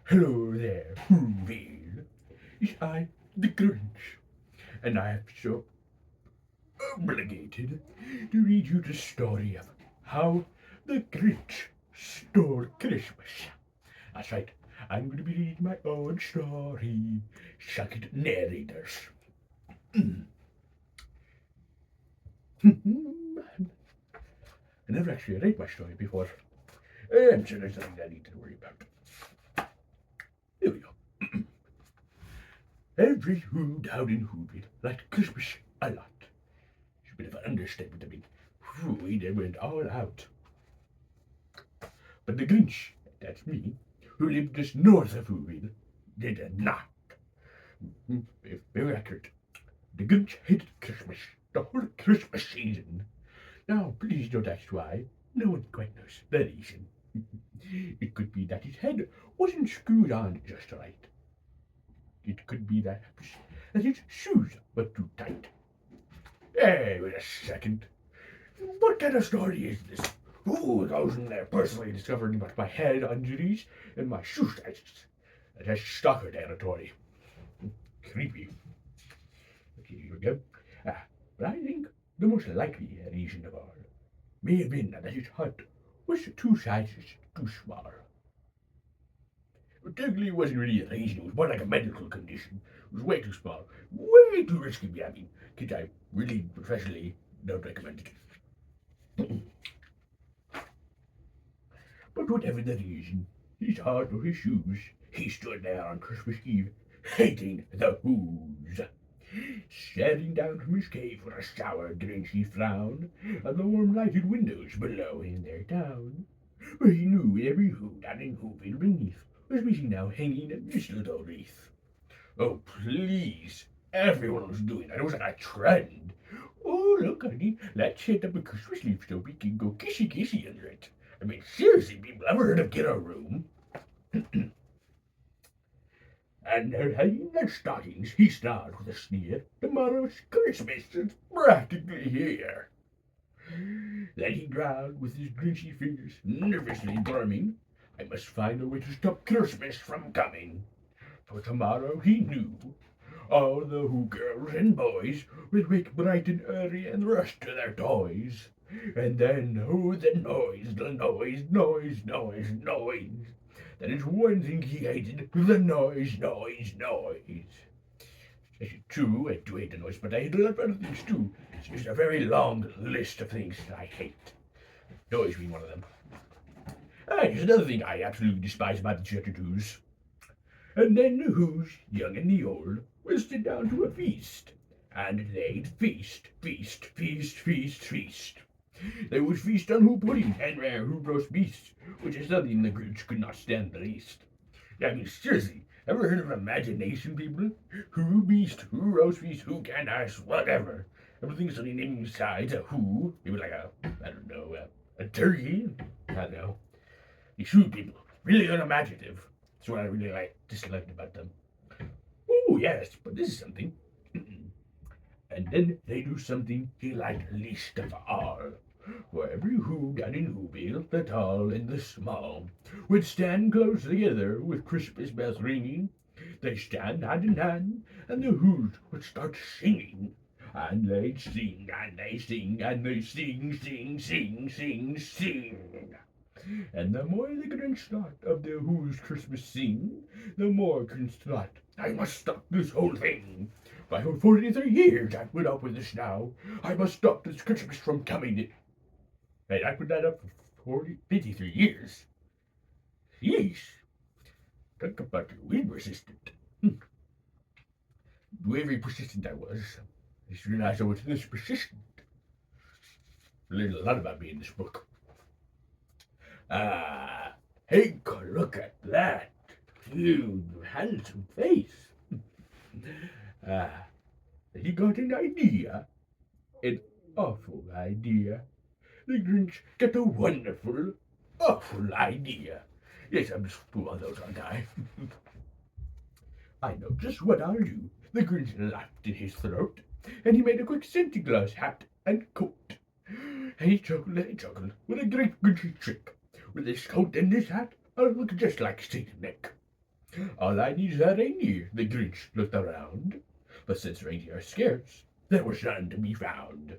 Hello there, Whoville. It's I, the Grinch, and I am so obligated to read you the story of how the Grinch stole Christmas. That's right, I'm going to be reading my own story. Suck it, narrators. I never actually read my story before. I'm sure there's nothing I need to worry about. Here we go. Every who down in Whoville liked Christmas a lot. It's a bit of an understatement. I mean, they went all out. But the Grinch, that's me, who lived just north of Whoville, did not. Very accurate. The Grinch hated Christmas, the whole Christmas season. Now, please don't ask why. No one quite knows the reason. It could be that his head wasn't screwed on just right. It could be that his shoes were too tight. Hey, wait a second. What kind of story is this? Who goes in there personally discovering about my head injuries and my shoe sizes? That's stalker territory. Creepy. Okay, here we go. But I think the most likely reason of all may have been that his heart was 2 sizes too small. Technically, it wasn't really a reason. It was more like a medical condition. It was way too small. Way too risky to be having. Kids, I really professionally don't recommend it. But whatever the reason, his heart or his shoes, he stood there on Christmas Eve, hating the Who's. Staring down from his cave with a sour, grinchy frown at the warm lighted windows below in their town, where he knew every Who down in Whoville beneath was busy now hanging a mistletoe wreath. Oh, please! Everyone was doing that. It was like a trend. Oh, look, honey, let's set up a Christmas leaf so we can go kissy-kissy under it. I mean, seriously, people, ever heard of get a room? And they're hanging their stockings, he snarled with a sneer. Tomorrow's Christmas is practically here. Then he growled with his grinchy fingers, nervously drumming, I must find a way to stop Christmas from coming. For tomorrow he knew all the Who girls and boys would wake bright and early and rush to their toys. And then, oh, the noise, noise. That is one thing he hated, the noise. It's true, I do hate the noise, but I hate a lot of other things too. It's a very long list of things that I hate. Noise being one of them. Here's another thing I absolutely despise about the Checker-Twos. And then the Who's, young and the old, will sit down to a feast. And they'd feast. They would feast on Who pudding and rare Who roast beast, which is something the Grinch could not stand the least. I mean, seriously, ever heard of imagination, people? Who beast, Who roast beast, Who can't ice, whatever. Everything's on the naming sides a Who. Maybe like a turkey. I don't know. These Who people, really unimaginative. That's what I really disliked about them. Oh, yes, but this is something. And then they do something he liked least of all. For every Who down in Whoville, the tall and the small, would stand close together with Christmas bells ringing. They stand hand in hand, and the Who's would start singing. And they'd sing, and they sing, and they sing. And the more the Grinch thought of the Who's Christmas scene, the more Grinch thought, I must stop this whole thing. For 43 years I've put up with this now. I must stop this Christmas from coming. Hey, I put that up for 53 years. Yeesh. Talk about being persistent. Very persistent I was. I just realized I was this persistent. I learned a lot about me in this book. Hey, look at that. You handsome face. He got an idea. An awful idea. The Grinch got a wonderful, awful idea. Yes, I'm just full of those, aren't I? I know just what I'll do. The Grinch laughed in his throat, and he made a quick Santa Claus hat and coat. And he chuckled with a great Grinchy trick. With this coat and this hat, I'll look just like St. Nick. All I need is a reindeer. The Grinch looked around, but since reindeer are scarce, there was none to be found.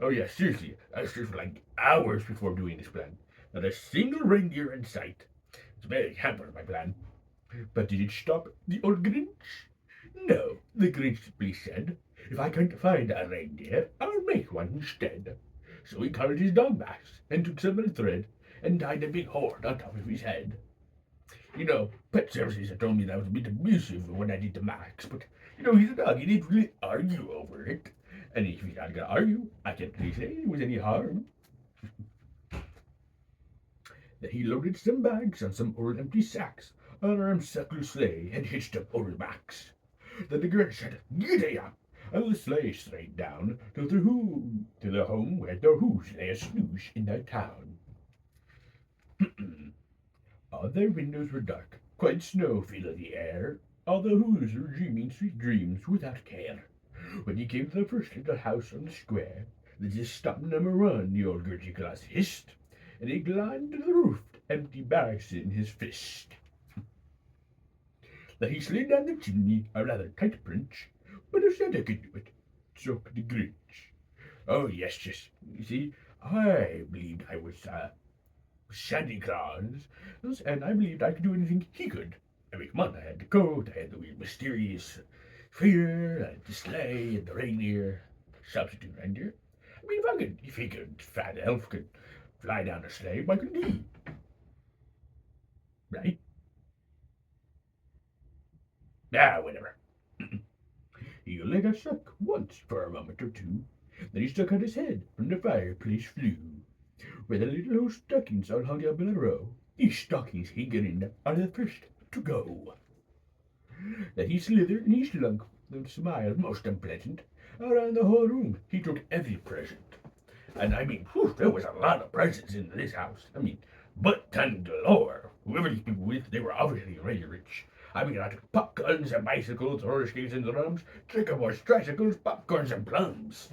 Oh yeah, seriously, I searched for like hours before doing this plan. Not a single reindeer in sight. It's very hampered my plan. But did it stop the old Grinch? No, the Grinch simply said, if I can't find a reindeer, I'll make one instead. So he colored his dog backs and took some red thread and tied a big horn on top of his head. You know, pet services had told me that was a bit abusive when I did to Max, but you know, he's a dog. He didn't really argue over it. And if he's not gonna argue, I can't really say it was any harm. Then he loaded some bags on some old empty sacks on our circle sleigh and hitched up old Max. Then the girl said, "Giddy up!" and the sleigh straight down to the home where the Who's lay a snooze in their town. All their windows were dark, quite snow filled the air. All the Who's were dreaming sweet dreams without care. When he came to the first little house on the square, they just stopped number one, the old Gertie Claus hissed, and he climbed to the roof, empty barracks in his fist. Then he slid down the chimney, a rather tight pinch, but if Santa could do it, so could the Grinch. Oh, yes, you see, I believed I was, Santa Claus, and I believed I could do anything he could. I mean, come on, I had the coat, I had the weird mysterious figure, I had the sleigh, and the reindeer, substitute reindeer. I mean, if he could, fat elf could fly down a sleigh, why couldn't he? Right? Ah, whatever. He only got stuck once for a moment or two. Then he stuck out his head from the fireplace flue, where the little old stockings all hung up in a row. These stockings, he grinned, are the first to go. Then he slithered and he slunk, with smiles most unpleasant. Around the whole room he took every present. And I mean, whew, there was a lot of presents in this house. I mean, butt ton galore. Whoever these people with, they were obviously really rich. I mean, I took popguns and bicycles, roller skates and drums, checkerboards, tricycles, popcorns and plums.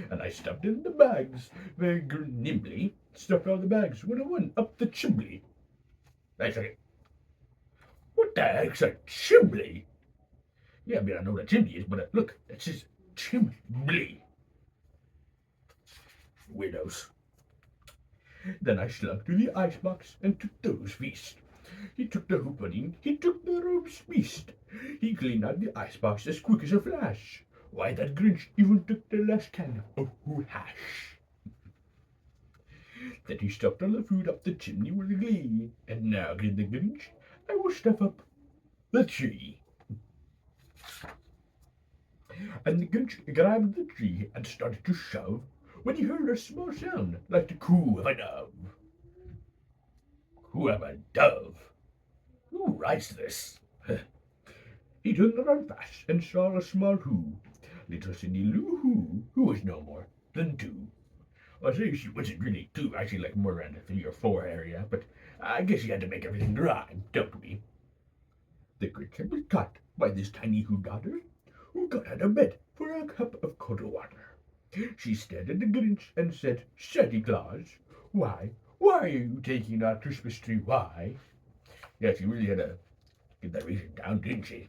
And I stuffed in the bags very nimbly, stuffed all the bags one on one up the chimney. I say, what the heck's a chimney? Yeah, I mean, I know what a chimney is, but look, it says chimney. Widows. Then I slunk to the icebox and took those feast. He took the hoop pudding, he took the roast beast. He cleaned out the icebox as quick as a flash. Why, that Grinch even took the last can of hash. Then he stuffed all the food up the chimney with glee. And now, grinned the Grinch, I will stuff up the tree. And the Grinch grabbed the tree and started to shove when he heard a small sound like the coo of a dove. Coo of a dove? Who writes this? He turned around fast and saw a small who, little Cindy Lou who was no more than two. Well, I say she wasn't really two, actually like more around the 3 or 4 area, but I guess he had to make everything rhyme, don't we? The Grinch was caught by this tiny who daughter, who got out of bed for a cup of cold water. She stared at the Grinch and said, Santa Claus, why are you taking our Christmas tree? Why? Yeah, she really had to get that reason down, didn't she?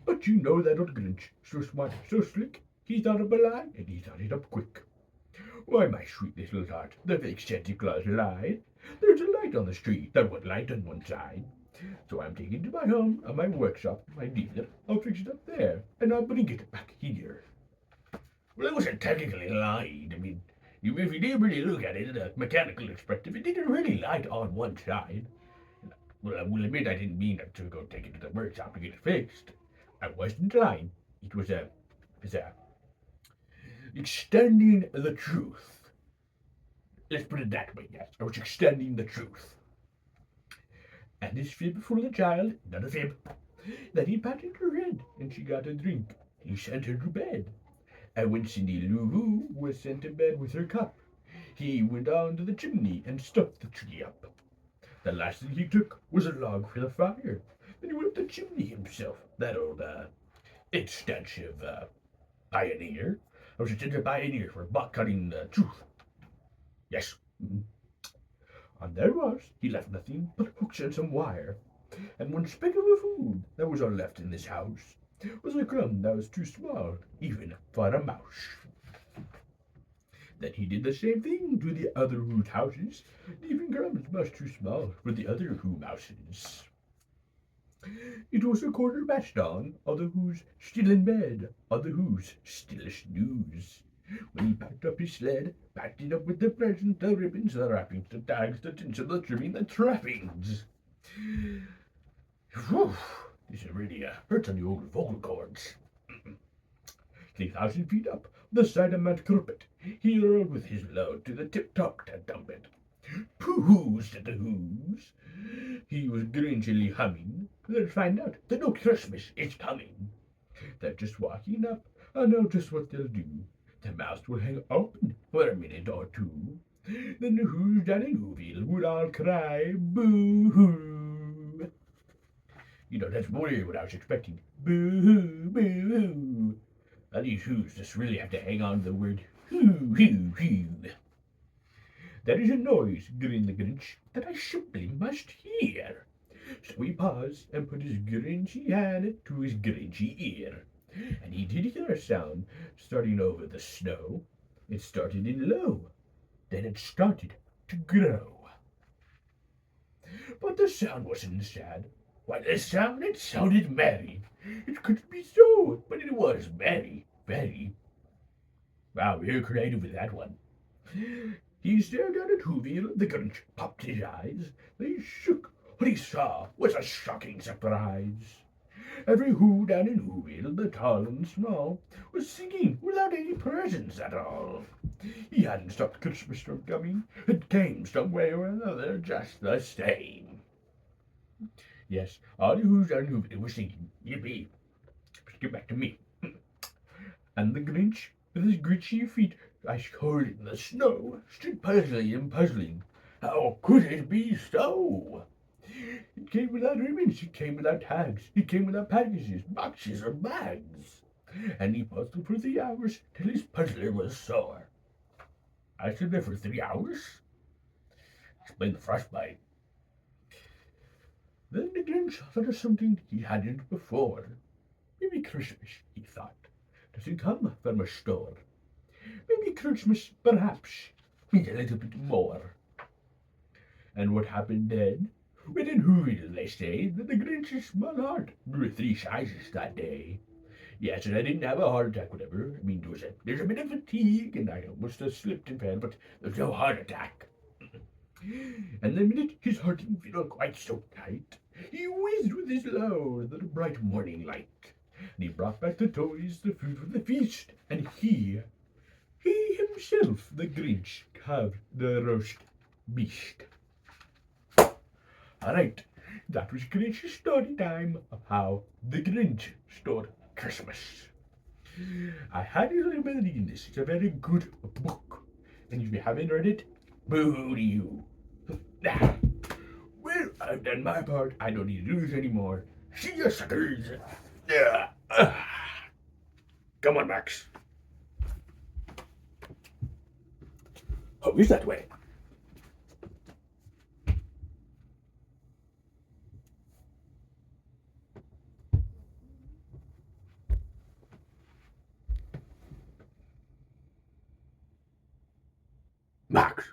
But you know that old Grinch, so smart, so slick, he thought up a lie, and he thought it up quick. Why, my sweet little heart, the fake Santa Claus lied. There's a light on the street, that would light on one side. So I'm taking it to my home, and my workshop, my dealer. I'll fix it up there, and I'll bring it back here. Well, it wasn't technically lied. I mean, if you did really look at it in a mechanical perspective, it didn't really light on one side. Well, I will admit I didn't mean to go take it to the workshop to get it fixed. I wasn't lying. It was extending the truth. Let's put it that way, yes. I was extending the truth. And this fib for the child, not a fib. Then he patted her head, and she got a drink. He sent her to bed. And when Cindy Lou Who was sent to bed with her cup, he went down to the chimney and stuffed the tree up. The last thing he took was a log for the fire. Then he went up the chimney himself, that old, extensive, pioneer. I was a pioneer for cutting the truth. Yes. And there he left nothing but hooks and some wire, and one speck of the food that was all left in this house was a crumb that was too small even for a mouse. Then he did the same thing to the other Who's houses, leaving crumbs much too small for the other Who mouses. It was a quarter past dawn, all the Who's still in bed, all the Who's still a snooze. When he packed up his sled, packed it up with the presents, the ribbons, the wrappings, the tags, the tinsel, the trimming, the trappings. Whew, this really hurts on the old vocal cords. 3,000 feet up the side of Mount Crumpet, he rode with his load to the tip-top to dump it. Pooh-hoo, said the Who's. He was grinchily humming. They'll find out that no Christmas is coming. They're just walking up. I know just what they'll do. The mouth will hang open for a minute or two. Then the Who's down in Whoville would all cry, boo-hoo. That's more what I was expecting. Boo-hoo, boo-hoo. All these Who's just really have to hang on to the word hoo, hoo, hoo. That is a noise, grinned the Grinch, that I simply must hear. So he paused and put his Grinchy hand to his Grinchy ear. And he did hear a sound starting over the snow. It started in low, then it started to grow. But the sound wasn't sad. Why, it sounded merry. It couldn't be so, but it was merry, very. Wow, you're creative with that one. He stared down at Whoville, the Grinch popped his eyes. They shook. What he saw was a shocking surprise. Every Who down in Whoville, the tall and small, was singing without any presents at all. He hadn't stopped Christmas from coming. It came some way or another just the same. Yes, all the Who's down in Whoville were singing, yippee. Let's get back to me. And the Grinch, with his gritchy feet ice cold in the snow, stood puzzling and puzzling. How could it be so? It came without ribbons, it came without tags, it came without packages, boxes, or bags. And he puzzled for 3 hours till his puzzler was sore. I stood there for 3 hours? Explain the frostbite. Then the Grinch thought of something he hadn't before. Maybe Christmas, he thought, doesn't come from a store. Maybe Christmas, perhaps, means a little bit more. And what happened then? When in Whoville, they say that the Grinch's small heart grew 3 sizes that day. Yes, and I didn't have a heart attack, whatever. I mean, there's a bit of fatigue, and I almost slipped and fell, but there's no heart attack. And the minute his heart didn't feel quite so tight, he whizzed with his load the bright morning light. And he brought back the toys, the food for the feast, and he himself, the Grinch, carved the roast beast. All right, that was Grinch's story time of how the Grinch stole Christmas. I highly recommend reading this. It's a very good book. And if you haven't read it, boo to you. Well, I've done my part. I don't need to do this anymore. See you, suckers. Come on, Max. Oh, he's that way. Max.